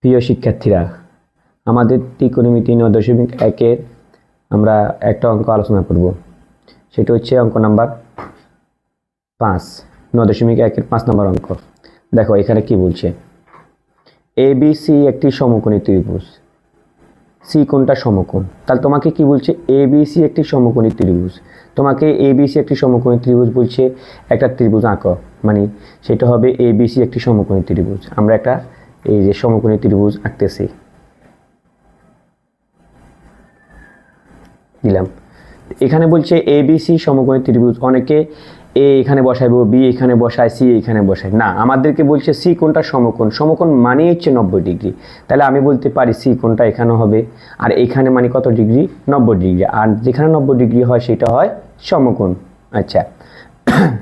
প্রিয় শিক্ষার্থীরা, আমাদের ত্রিকোণমিতি 9.1-এর আমরা একটা অঙ্ক আলোচনা করব। সেটা হচ্ছে অঙ্ক নাম্বার 5, 9.1-এর 5 নম্বর অঙ্ক। দেখো এখানে কি বলছে, ABC একটি সমকোণী ত্রিভুজ। সি কোণটা সমকোণ, তাহলে তোমাকে কি বলছে, ABC একটি সমকোণী ত্রিভুজ। তোমাকে ABC একটি সমকোণী ত্রিভুজ বলছে, একটা ত্রিভুজ আঁকো, মানে সেটা হবে ABC একটি সমকোণী ত্রিভুজ। আমরা একটা এই যে সমকোণী ত্রিভুজ আঁকতেছি, দিলাম। এখানে বলছে ABC সমকোণী ত্রিভুজ, অনেকে এ এখানে বসাইবো, বি এখানে বসায়, সি এখানে বসায় না, আমাদেরকে বলছে সি কোণটা সমকোণ। সমকোণ মানে হচ্ছে 90 ডিগ্রি, তাহলে আমি বলতে পারি সি কোণটা এখানে হবে, আর এখানে মানে কত ডিগ্রি, 90 ডিগ্রি, আর যেখানে 90 ডিগ্রি হয় সেটা হয় সমকোণ। আচ্ছা,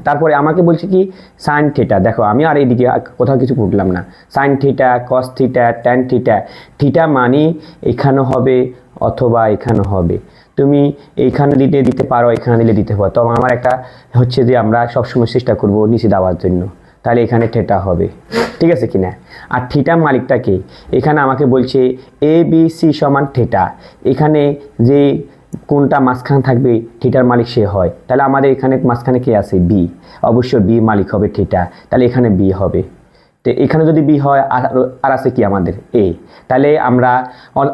তারপরে আমাকে বলছে কি সাইন থিটা। দেখো আমি আর এইদিকে কোথাও কিছু করলাম না, sine theta, cos theta, tan theta. Theta মানে এখানে হবে অথবা এখানে হবে, তুমি এইখানে দিতে পারো, এখানে দিতে পারো। তো আমার একটা হচ্ছে যে আমরা সবসময় চেষ্টা করবো নিচে দেওয়ার জন্য, তাহলে এখানে থিটা হবে, ঠিক আছে কিনা। আর থিটা মালিকটা কে, এখানে আমাকে বলছে ABC সমান থিটা, এখানে যে কোনটা মাঝখানে থাকবে থিটার মালিক সে হয়, তাহলে আমাদের এখানে মাঝখানে কে আছে, বি, অবশ্যই বি মালিক হবে থিটা, তাহলে এখানে বি হবে। তো এখানে যদি বি হয় আর আছে কি আমাদের এ, তাহলে আমরা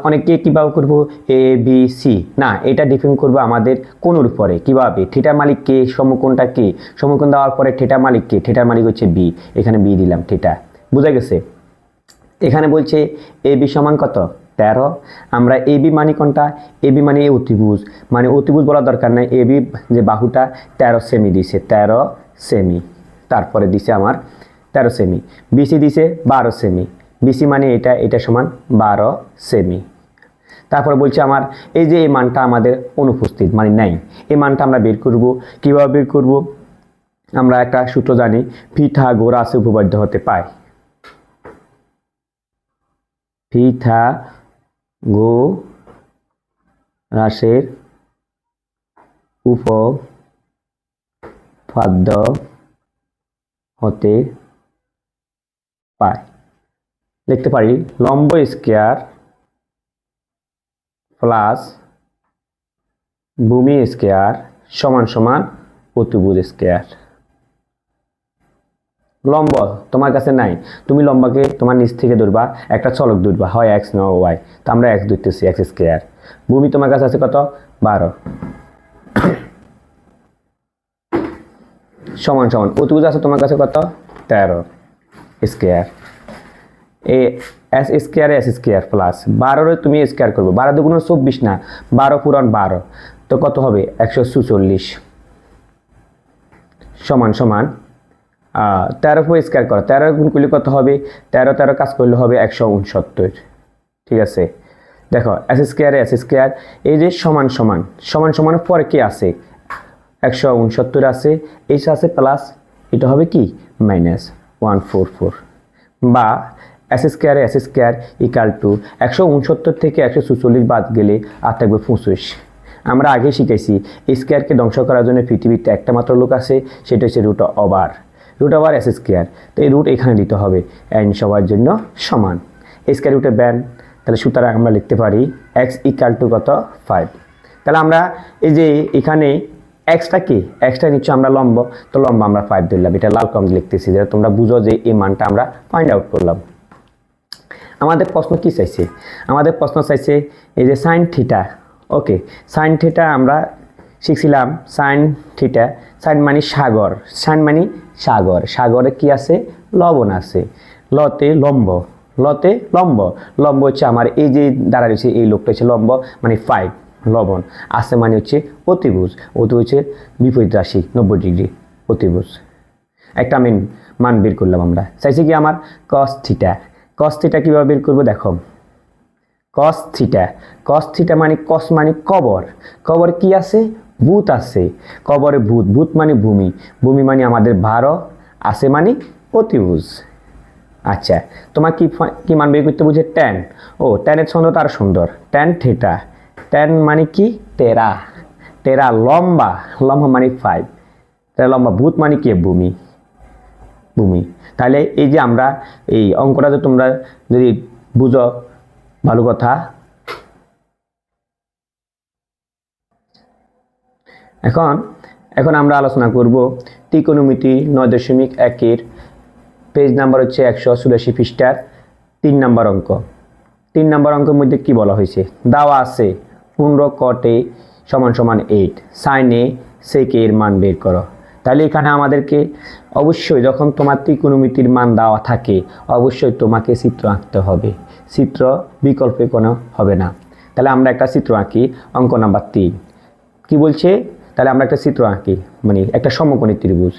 অনেকে কীভাবে করবো, ABC না, এটা ডিপেন্ড করবো আমাদের কোণের উপরে। কীভাবে, থিটার মালিক কে, সমকোণটা কে, সমকোণ দেওয়ার পরে থিটার মালিক কে, থিটার মালিক হচ্ছে বি, এখানে বি দিলাম থিটা, বোঝা গেছে। এখানে বলছে AB সমান কত, 13। আমরা AB মানে কোনটা, AB মানে অতিভুজ, মানে অতিভুজ বলার দরকার নাই, AB যে বাহুটা 13 সেমি দিছে, 13 সেমি। তারপরে দিছে আমার 13 সেমি। BC দিছে 12 সেমি, BC মানে এটা সমান 12 সেমি। তারপর বলছে আমার এই যে এই মানটা আমাদের অনুপস্থিত, মানে নাই, এই মানটা আমরা বের করব। কিভাবে বের করব, আমরা একটা সূত্র জানি, পিথাগোরাস উপপাদ্য হতে পায়। পিথাগোরাসের উপপাদ্য হতে পায়। লিখতে পারি লম্ব স্কয়ার প্লাস ভূমি স্কয়ার সমান সমান অতিভুজ স্কয়ার। লম্ব তোমার কাছে নাই, তুমি লম্বাকে তোমার নিচ থেকে ধরবা, একটা চলক ধরবা, হয় এক্স না ওয়াই, তো আমরা এক্স ধরতেছি, এক্স স্কয়ার। ভূমি তোমার কাছে আছে কত, 12 সমান সমান অতিভুজ আছে তোমার কাছে কত, 13 স্কয়ার। এস স্কয়ার প্লাস 12 তুমি স্কয়ার করবে, 12 দুগুণ 24 না, 12 পুরান 12, তো কত হবে 144 সমান সমান 13 স্কয়ার করো, 13 গুণ করলে কত হবে, 13 কাজ করলে হবে 169, ঠিক আছে। দেখো এস স্কয়ার এই যে সমান সমান পরে কি আছে, 169 আছে, এই আছে প্লাস, এটা হবে কি মাইনাস 144, বা এস স্কয়ার ইকাল টু 169 থেকে 144 বাদ গেলে আর থাকবে 25। আমরা আগে শিখেছি স্কয়ারকে ধ্বংস করার জন্য পৃথিবীতে একটা মাত্র লোক আছে, সেটা হচ্ছে রুট ওভার এস স্কয়ার। তো এই রুট এখানে দিতে হবে, এন সবার জন্য সমান, স্কয়ার রুটে ব্যান, তাহলে সুতরাং আমরা লিখতে পারি এক্স ইকাল টু কত, 5। তাহলে আমরা এই যে এখানে এক্সটা কি, এক্সটা নিচ্ছি আমরা লম্ব, তো লম্ব আমরা 5 ধরলাম, এটা লাল কম লিখতেছি, যেটা তোমরা বুঝো যে এই মানটা আমরা ফাইন্ড আউট করলাম। আমাদের প্রশ্ন কি চাইছে, আমাদের প্রশ্ন চাইছে এই যে সাইন থিটা। ওকে, সাইন থিটা আমরা শিখছিলাম, সাইন থিটা, সাইন মানে সাগর, সাইন মানে সাগর, সাগরে কি আছে, লবণ আছে, লতে লম্ব, লম্ব হচ্ছে আমার এই যে দাঁড়া রয়েছে এই লোকটা হচ্ছে লম্ব, মানে 5, লবণ আছে মানে হচ্ছে অতিভুজ হচ্ছে বিপরীত রাশি 90 ডিগ্রি অতিভুজ। একটা আমি মান বের করলাম, আমরা চাইছি কি আমার কস থিটা কিভাবে বের করবো, দেখো কস থিটা মানে কস মানে কবর কি আছে, ভূত আছে, কবরে ভূত মানে ভূমি মানে আমাদের 12 আছে মানে অতিভুজ। আচ্ছা, তোমার কি মান বের করতে বুঝে, ট্যান, ও ট্যানের ছন্দ তার সুন্দর, ট্যান থিটা, ট্যান মানে কি 13, লম্বা মানে 5, তাহলে লম্বা, ভূত মানে কি ভূমি। তাহলে এই যে আমরা এই অঙ্কটা তোমরা যদি বুঝো ভালো কথা। এখন আমরা আলোচনা করব ত্রিকোণমিতি 9.1 পেজ নাম্বার হচ্ছে 184 পৃষ্ঠার 3 নম্বর অঙ্ক। 3 নম্বর অঙ্কের মধ্যে কি বলা হয়েছে, দেওয়া আছে 15 cot a = 8, sin a sec a এর মান বের করো। তাহলে এখানে আমাদেরকে অবশ্যই যখন তোমার ত্রিকোণমিতির মান দেওয়া থাকে অবশ্যই তোমাকে চিত্র আঁকতে হবে, চিত্র বিকল্পে কোনো হবে না। তাহলে আমরা একটা চিত্র আঁকি, অঙ্ক নাম্বার 3 কি বলছে, তাহলে আমরা একটা চিত্র আঁকি, মানে একটা সমকোণী ত্রিভুজ।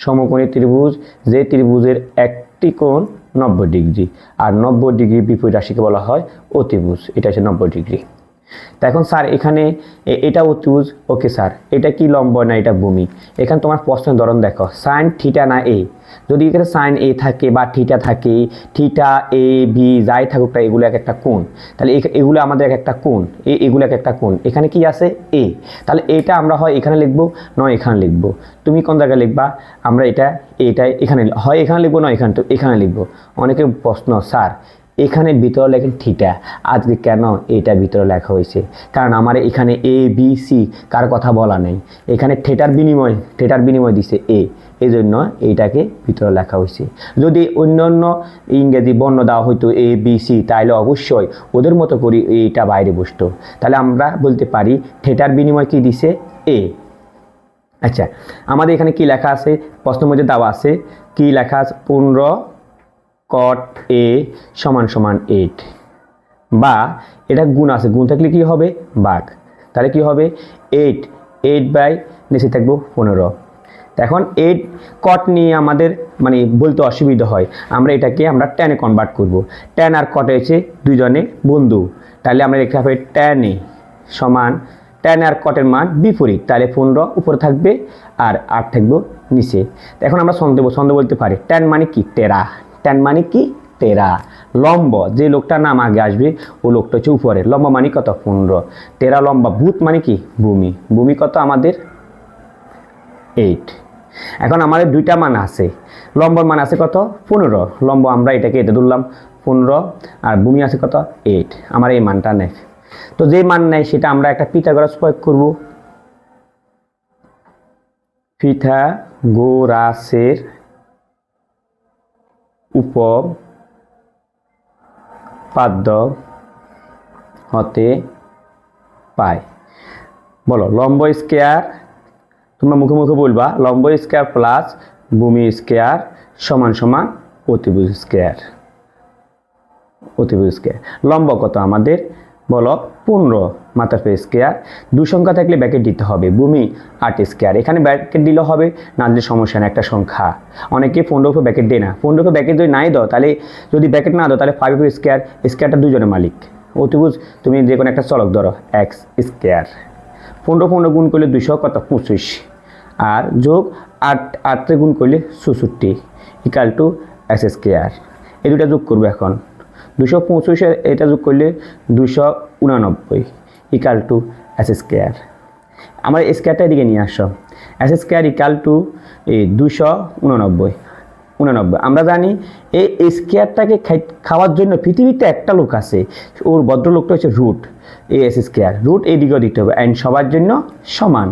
সমকোণী ত্রিভুজ, যে ত্রিভুজের একটি কোণ 90 ডিগ্রি আর 90 ডিগ্রি বিপরীত রাশিকে বলা হয় অতিভুজ। এটা হচ্ছে 90 ডিগ্রি। তা এখন স্যার এখানে এটা অতিভুজ, ওকে স্যার এটা কি লম্ব না এটা ভূমি। এখানে তোমার প্রশ্নের ধরন দেখো, সাইন থিটা না এ। যদি এখানে সাইন এ থাকে বা থিটা থাকে, থিটা এ বি যাই থাকুক না, এগুলো এক একটা কোণ। তাহলে এগুলো আমাদের এক একটা কোণ, এগুলো এক একটা কোণ। এখানে কি আছে এ, তাহলে এটা আমরা হয় এখানে লিখবো নয় এখানে লিখবো। তুমি কোন জায়গায় লিখবা, আমরা এটা এখানে হয় এখানে লিখবো নয় এখানে লিখবো। অনেকের প্রশ্ন, স্যার এখানে ভিতরে লেখেন থিটা, আজকে কেন এটা ভিতরে লেখা হয়েছে? কারণ আমার এখানে এ বি সি কার কথা বলা নেই, এখানে থিটার বিনিময় দিছে এ, এই জন্য এইটাকে ভিতরে লেখা হয়েছে। যদি অন্য ইংরেজি বর্ণ দেওয়া হইতো এ বি সি, তাহলে অবশ্যই ওদের মতো করে এইটা বাইরে বসতো। তাহলে আমরা বলতে পারি থিটার বিনিময় কি দিছে এ। আচ্ছা, আমাদের এখানে কি লেখা আছে, প্রশ্নের মধ্যে দেওয়া আছে কি লেখা আছে, 15 cot a = 8, বা এটা গুণ আছে, গুণ থাকলে কি হবে ভাগ। তাহলে কি হবে 8 বাই নিচে থাকবো 15। এখন 8 cot নিয়ে আমাদের মানে বলতে অসুবিধা হয়, আমরা এটাকে আমরা tan এ কনভার্ট করব। tan আর cot হচ্ছে দুইজনে বন্ধু, তাহলে আমরা লিখতে হবে tan a সমান tan আর cot এর মান বিপরীত, তাহলে 15 উপরে থাকবে আর 8 থাকবে নিচে। এখন আমরা ছন্দ বলতে পারি, tan মানে কি টেরা, tan মানে কি টেরা। লম্ব যে লোকটার নাম আগে আসবে ও লোকটা হচ্ছে উপরে, লম্ব মানে কত 15, টেরা লম্বা। ভূত মানে কি ভূমি কত আমাদের 8। এখন আমাদের দুইটা মান আছে, লম্বর মান আছে কত 15, লম্ব আমরা এটাকে এটা ধরলাম 15 আর ভূমি আছে কত 8, আমার এই মানটা নেই। তো যে মান নেই সেটা আমরা একটা পিথাগোরাস প্রয়োগ করব। পিথাগোরাসের উপপাদ্য হতে পাই, বলো লম্ব স্কয়ার, তোমরা মুখে মুখে বলবা লম্ব স্কয়ার প্লাস ভূমি স্কয়ার সমান অতিভুজ স্কয়ার। লম্ব কত আমাদের বলো 15 মাথার পে স্কয়ার, দুই সংখ্যা থাকলে ব্র্যাকেট দিতে হবে, ভূমি 8 স্কয়ার। এখানে ব্র্যাকেট দিলে হবে, না দিলে সমস্যা না, একটা সংখ্যা। অনেকে 15 উপর ব্র্যাকেট দেয় না, 15 উপর ব্র্যাকেট যদি নাই দাও তাহলে, যদি ব্র্যাকেট না দাও তাহলে 5 স্কয়ার, স্কয়ারটা দুজনের মালিক। অতিভুজ তুমি যে কোনো একটা চলক ধরো x স্কয়ার, 15 গুণ করলে 200 কত 25, আর যোগ 8 গুণ করলে 64 ইকুয়াল টু x স্কয়ার। এই দুটা যোগ করবো এখন, 225 এটা যোগ করলে 289 ইকুয়াল টু s স্কয়ার। আমার স্কয়ারটা এদিকে নিয়ে আসো, s স্কয়ার ইকুয়াল টু 289। আমরা জানি এই স্কয়ারটাকে খাওয়ার জন্য পৃথিবীতে একটা লোক আছে, ওর ভদ্রলোকটা হচ্ছে রুট এস স্কয়ার, রুট এইদিকেও দিতে হবে অ্যান্ড সবার জন্য সমান।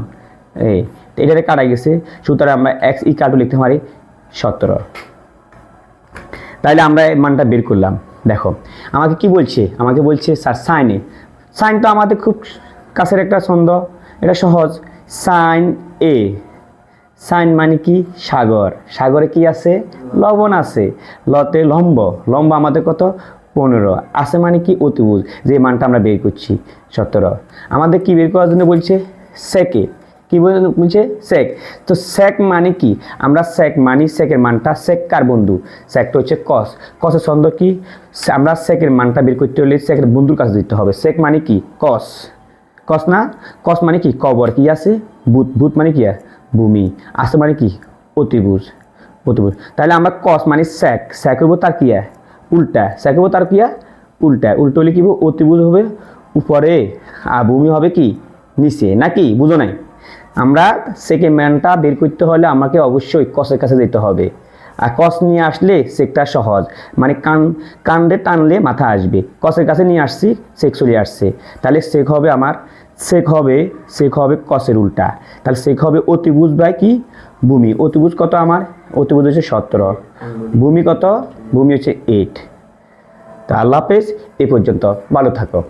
এটাতে কাটা গেছে, সুতরাং আমরা x ইকুয়াল টু লিখতে পারি 17। তাহলে আমরা এই মানটা বের করলাম। দেখো আমাকে কি বলছে, আমাকে বলছে স্যার সাইন তো আমাদের খুব কাছের একটা ছন্দ, এটা সহজ। সাইন মানে কি সাগরে কি আছে লবণ আছে, লতে লম্ব আমাদের কত 15 আছে, মানে কি অতিভুজ, যে মানটা আমরা বের করছি 17। আমাদের কি বের করার জন্য বলছে সেকে, কি বলছে সেক। তো সেক মানে কি, আমরা সেক মানি সেকের মানটা, সেক কার বন্ধু, সেকটা হচ্ছে কসের ছন্দ কি, আমরা সেকের মানটা বের করতে হলে সেকের বন্ধুর কাছে দিতে হবে। সেক মানে কি কস না, কস মানে কি কবর, কি আছে ভূত মানে কি ভূমি, আছে মানে কি অতিভুজ। তাহলে আমরা কস মানে সেক হইব তার কি উল্টা, সেক হইব তার কি উল্টা হলে কি অতিভুজ হবে উপরে আর ভূমি হবে কি নিচে, নাকি বুঝো নাই? আমরা সেকেন্ড ম্যানটা বের করতে হলে আমাকে অবশ্যই কসের কাছে যেতে হবে, আর কস নিয়ে আসলে সেকটা সহজ, মানে কান্দে টানলে মাথা আসবে। কসের কাছে নিয়ে আসছি, সেক চলে আসছে, তাহলে সেক হবে আমার সেক হবে কসের উল্টা, তাহলে সেক হবে অতিভুজ বাই কি ভূমি। অতিভুজ কত আমার? অতিভুজ হচ্ছে 17, ভূমি কত? ভূমি হচ্ছে 8। তা আল্লাহ হাফেজ, এ পর্যন্ত, ভালো থাকো।